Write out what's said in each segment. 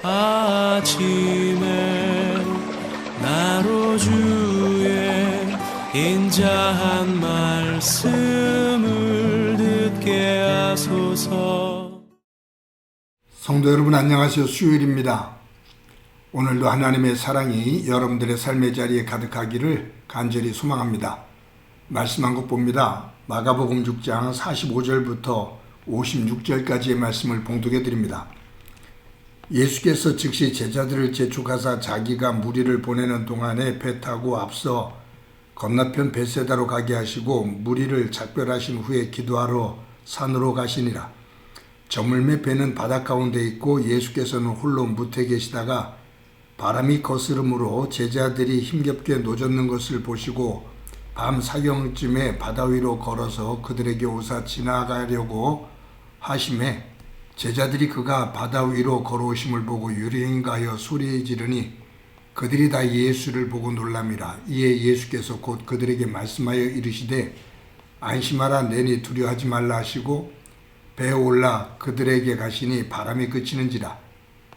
아침에 나로 주의 인자한 말씀을 듣게 하소서. 성도 여러분 안녕하세요. 수요일입니다. 오늘도 하나님의 사랑이 여러분들의 삶의 자리에 가득하기를 간절히 소망합니다. 말씀 한 곡 봅니다. 마가복음 6장 45절부터 56절까지의 말씀을 봉독해 드립니다. 예수께서 즉시 제자들을 재촉하사 자기가 무리를 보내는 동안에 배 타고 앞서 건너편 벳세다로 가게 하시고 무리를 작별하신 후에 기도하러 산으로 가시니라. 저물매 배는 바닷 가운데 있고 예수께서는 홀로 무태 계시다가 바람이 거스름으로 제자들이 힘겹게 노젓는 것을 보시고 밤 사경쯤에 바다 위로 걸어서 그들에게 오사 지나가려고 하심에 제자들이 그가 바다 위로 걸어오심을 보고 유리인가 하여 소리 지르니 그들이 다 예수를 보고 놀랍니다. 이에 예수께서 곧 그들에게 말씀하여 이르시되 안심하라 내니 두려워하지 말라 하시고 배에 올라 그들에게 가시니 바람이 그치는지라.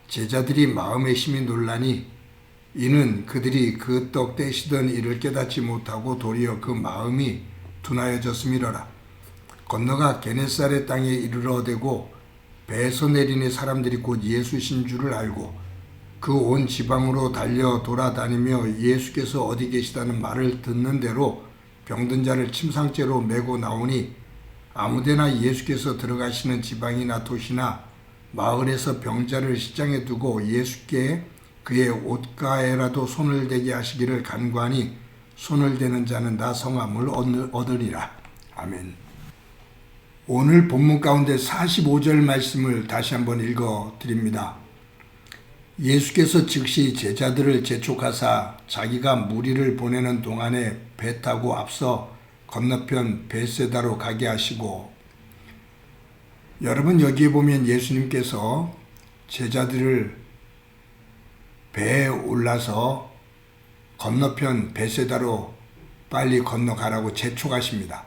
제자들이 마음의 힘이 놀라니 이는 그들이 그 떡 떼시던 일을 깨닫지 못하고 도리어 그 마음이 둔하여졌음이로라. 건너가 게네사렛 땅에 이르러대고 배에서 내리니 사람들이 곧 예수신 줄을 알고 그 온 지방으로 달려 돌아다니며 예수께서 어디 계시다는 말을 듣는 대로 병든 자를 침상째로 메고 나오니 아무데나 예수께서 들어가시는 지방이나 도시나 마을에서 병자를 시장에 두고 예수께 그의 옷가에라도 손을 대게 하시기를 간구하니 손을 대는 자는 다 성함을 얻으리라. 아멘. 오늘 본문 가운데 45절 말씀을 다시 한번 읽어 드립니다. 예수께서 즉시 제자들을 재촉하사 자기가 무리를 보내는 동안에 배 타고 앞서 건너편 벳세다로 가게 하시고, 여러분 여기에 보면 예수님께서 제자들을 배에 올라서 건너편 벳세다로 빨리 건너가라고 재촉하십니다.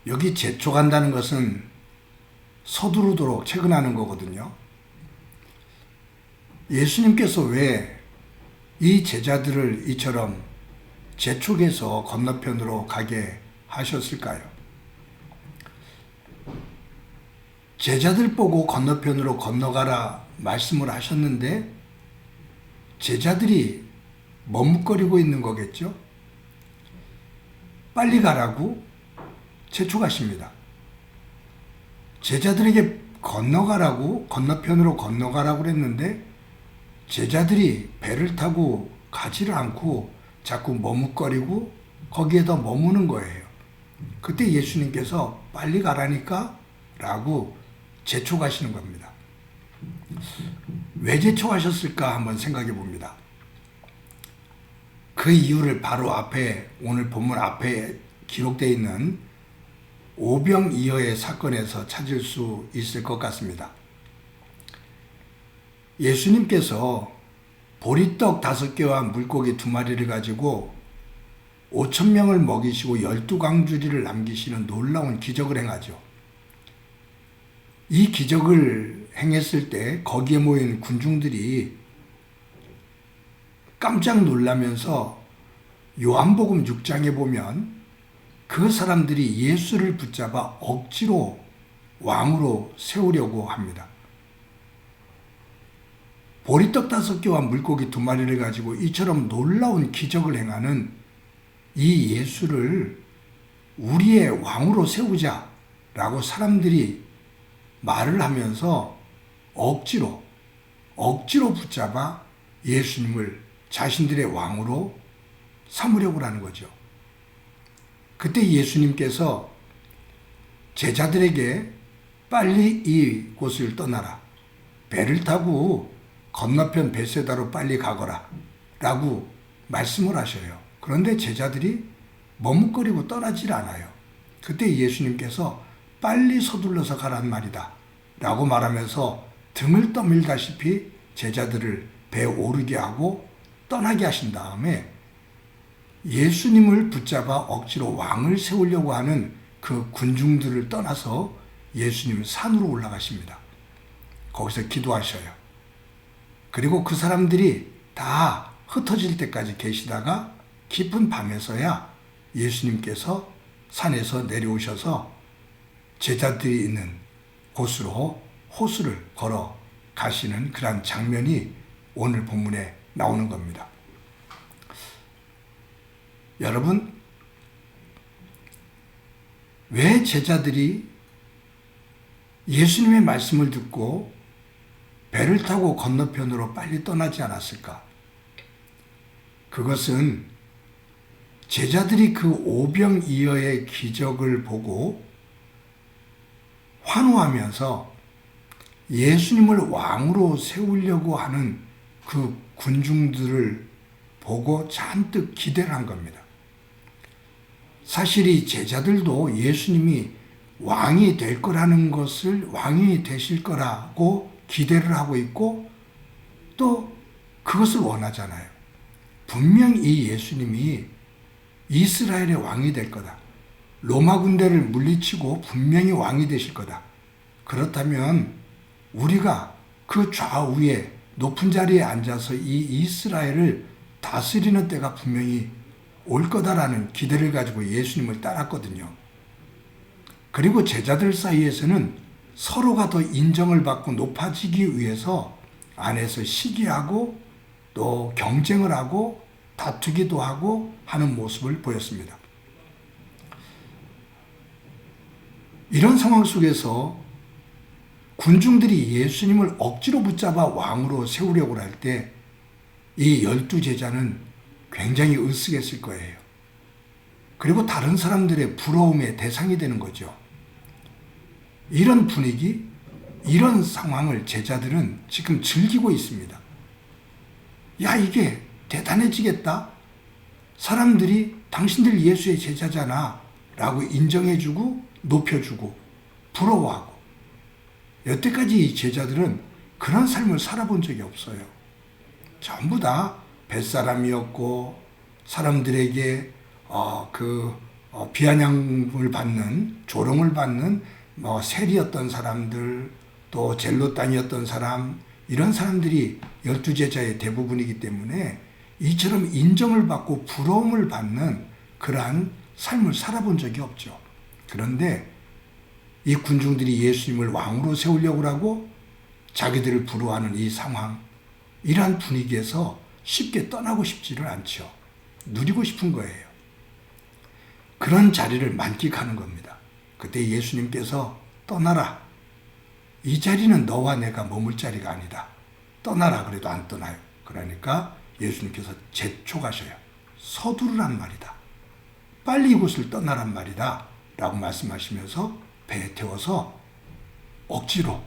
여기 재촉한다는 것은 서두르도록 채근하는 거거든요. 예수님께서 왜 이 제자들을 이처럼 재촉해서 건너편으로 가게 하셨을까요? 제자들 보고 건너편으로 건너가라 말씀을 하셨는데 제자들이 머뭇거리고 있는 거겠죠? 빨리 가라고 재촉하십니다. 제자들에게 건너편으로 건너가라고 그랬는데 제자들이 배를 타고 가지를 않고 자꾸 머뭇거리고 거기에 더 머무는 거예요. 그때 예수님께서 빨리 가라니까 라고 재촉하시는 겁니다. 왜 재촉하셨을까 한번 생각해 봅니다. 그 이유를 바로 앞에, 오늘 본문 앞에 기록되어 있는 오병이어의 사건에서 찾을 수 있을 것 같습니다. 예수님께서 보리떡 5개와 물고기 2마리를 가지고 5,000명을 먹이시고 12광주리를 남기시는 놀라운 기적을 행하죠. 이 기적을 행했을 때 거기에 모인 군중들이 깜짝 놀라면서 요한복음 6장에 보면 그 사람들이 예수를 붙잡아 억지로 왕으로 세우려고 합니다. 보리떡 5개와 물고기 2마리를 가지고 이처럼 놀라운 기적을 행하는 이 예수를 우리의 왕으로 세우자라고 사람들이 말을 하면서 억지로 붙잡아 예수님을 자신들의 왕으로 삼으려고 하는 거죠. 그때 예수님께서 제자들에게 빨리 이곳을 떠나라. 배를 타고 건너편 벳세다로 빨리 가거라 라고 말씀을 하셔요. 그런데 제자들이 머뭇거리고 떠나질 않아요. 그때 예수님께서 빨리 서둘러서 가란 말이다 라고 말하면서 등을 떠밀다시피 제자들을 배에 오르게 하고 떠나게 하신 다음에 예수님을 붙잡아 억지로 왕을 세우려고 하는 그 군중들을 떠나서 예수님은 산으로 올라가십니다. 거기서 기도하셔요. 그리고 그 사람들이 다 흩어질 때까지 계시다가 깊은 밤에서야 예수님께서 산에서 내려오셔서 제자들이 있는 곳으로 호수를 걸어 가시는 그런 장면이 오늘 본문에 나오는 겁니다. 여러분, 왜 제자들이 예수님의 말씀을 듣고 배를 타고 건너편으로 빨리 떠나지 않았을까? 그것은 제자들이 그 오병이어의 기적을 보고 환호하면서 예수님을 왕으로 세우려고 하는 그 군중들을 보고 잔뜩 기대를 한 겁니다. 사실 이 제자들도 예수님이 왕이 될 거라는 것을, 왕이 되실 거라고 기대를 하고 있고 또 그것을 원하잖아요. 분명 이 예수님이 이스라엘의 왕이 될 거다. 로마 군대를 물리치고 분명히 왕이 되실 거다. 그렇다면 우리가 그 좌우에 높은 자리에 앉아서 이 이스라엘을 다스리는 때가 분명히 올 거다라는 기대를 가지고 예수님을 따랐거든요. 그리고 제자들 사이에서는 서로가 더 인정을 받고 높아지기 위해서 안에서 시기하고 또 경쟁을 하고 다투기도 하고 하는 모습을 보였습니다. 이런 상황 속에서 군중들이 예수님을 억지로 붙잡아 왕으로 세우려고 할 때 이 12제자는 굉장히 으쓱했을 거예요. 그리고 다른 사람들의 부러움의 대상이 되는 거죠. 이런 분위기, 이런 상황을 제자들은 지금 즐기고 있습니다. 야, 이게 대단해지겠다. 사람들이 당신들 예수의 제자잖아 라고 인정해주고 높여주고 부러워하고. 여태까지 이 제자들은 그런 삶을 살아본 적이 없어요. 전부 다 뱃사람이었고 사람들에게 비아냥을 받는, 조롱을 받는 세리였던 사람들, 또 젤로 땅이었던 사람, 이런 사람들이 12제자의 대부분이기 때문에 이처럼 인정을 받고 부러움을 받는 그러한 삶을 살아본 적이 없죠. 그런데 이 군중들이 예수님을 왕으로 세우려고 하고 자기들을 부러워하는 이 상황, 이러한 분위기에서 쉽게 떠나고 싶지를 않죠. 누리고 싶은 거예요. 그런 자리를 만끽하는 겁니다. 그때 예수님께서 떠나라. 이 자리는 너와 내가 머물 자리가 아니다. 떠나라 그래도 안 떠나요. 그러니까 예수님께서 재촉하셔요. 서두르란 말이다. 빨리 이곳을 떠나란 말이다. 라고 말씀하시면서 배에 태워서 억지로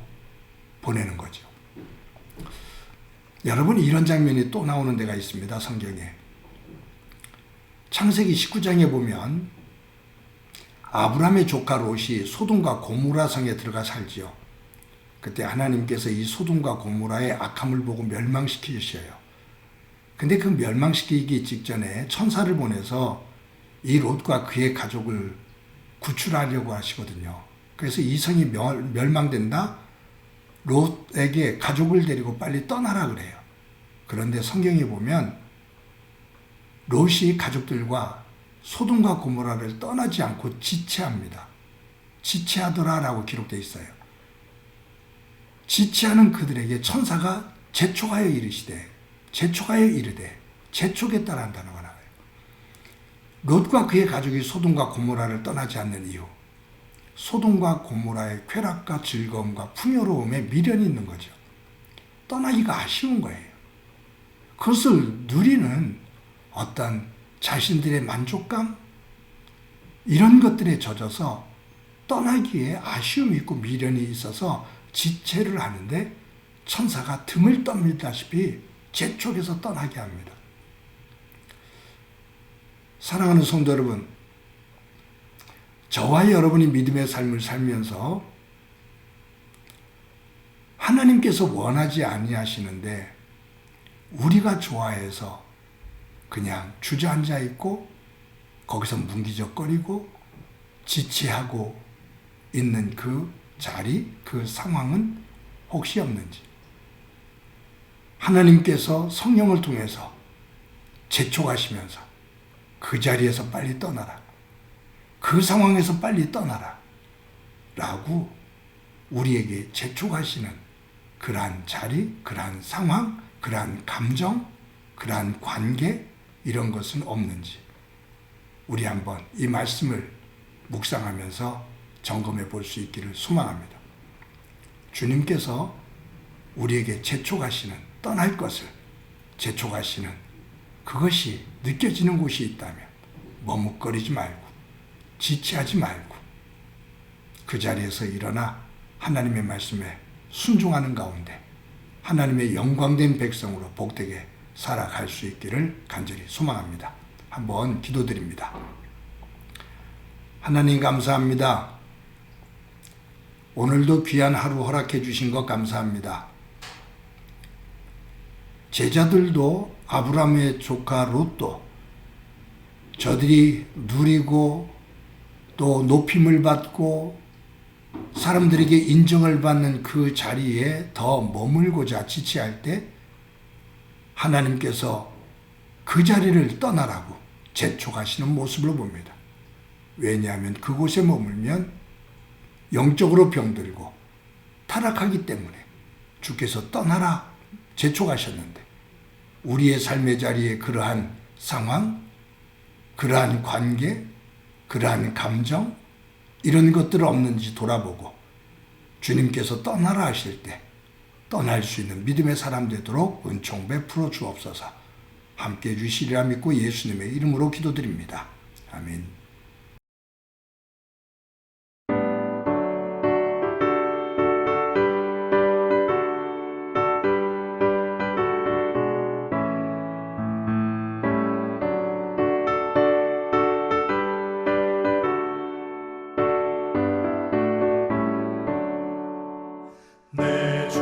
보내는 거죠. 여러분, 이런 장면이 또 나오는 데가 있습니다. 성경에. 창세기 19장에 보면 아브라함의 조카 롯이 소돔과 고모라 성에 들어가 살지요. 그때 하나님께서 이 소돔과 고모라의 악함을 보고 멸망시키셔요. 근데 그 멸망시키기 직전에 천사를 보내서 이 롯과 그의 가족을 구출하려고 하시거든요. 그래서 이 성이 멸망된다? 롯에게 가족을 데리고 빨리 떠나라 그래요. 그런데 성경에 보면 롯이 가족들과 소돔과 고모라를 떠나지 않고 지체합니다. 지체하더라라고 기록되어 있어요. 지체하는 그들에게 천사가 재촉하여 이르시되, 재촉하여 이르되, 재촉했다라는 단어가 나와요. 롯과 그의 가족이 소돔과 고모라를 떠나지 않는 이유, 소돔과 고모라의 쾌락과 즐거움과 풍요로움에 미련이 있는 거죠. 떠나기가 아쉬운 거예요. 그것을 누리는 어떤 자신들의 만족감, 이런 것들에 젖어서 떠나기에 아쉬움이 있고 미련이 있어서 지체를 하는데 천사가 등을 떠밀다시피 재촉해서 떠나게 합니다. 사랑하는 성도 여러분, 저와 여러분이 믿음의 삶을 살면서 하나님께서 원하지 아니하시는데 우리가 좋아해서 그냥 주저앉아 있고 거기서 문기적거리고 지체하고 있는 그 자리, 그 상황은 혹시 없는지. 하나님께서 성령을 통해서 재촉하시면서 그 자리에서 빨리 떠나라. 그 상황에서 빨리 떠나라. 라고 우리에게 재촉하시는 그러한 자리, 그러한 상황, 그러한 감정, 그러한 관계, 이런 것은 없는지 우리 한번 이 말씀을 묵상하면서 점검해 볼 수 있기를 소망합니다. 주님께서 우리에게 재촉하시는, 떠날 것을 재촉하시는 그것이 느껴지는 곳이 있다면 머뭇거리지 말고 지체하지 말고 그 자리에서 일어나 하나님의 말씀에 순종하는 가운데 하나님의 영광된 백성으로 복되게 살아갈 수 있기를 간절히 소망합니다. 한번 기도드립니다. 하나님 감사합니다. 오늘도 귀한 하루 허락해 주신 것 감사합니다. 제자들도 아브라함의 조카 롯도 저들이 누리고 또 높임을 받고 사람들에게 인정을 받는 그 자리에 더 머물고자 지체할 때 하나님께서 그 자리를 떠나라고 재촉하시는 모습을 봅니다. 왜냐하면 그곳에 머물면 영적으로 병들고 타락하기 때문에 주께서 떠나라 재촉하셨는데 우리의 삶의 자리에 그러한 상황, 그러한 관계, 그러한 감정 이런 것들 없는지 돌아보고 주님께서 떠나라 하실 때 떠날 수 있는 믿음의 사람 되도록 은총 베풀어 주옵소서. 함께해 주시리라 믿고 예수님의 이름으로 기도드립니다. 아멘. 내 주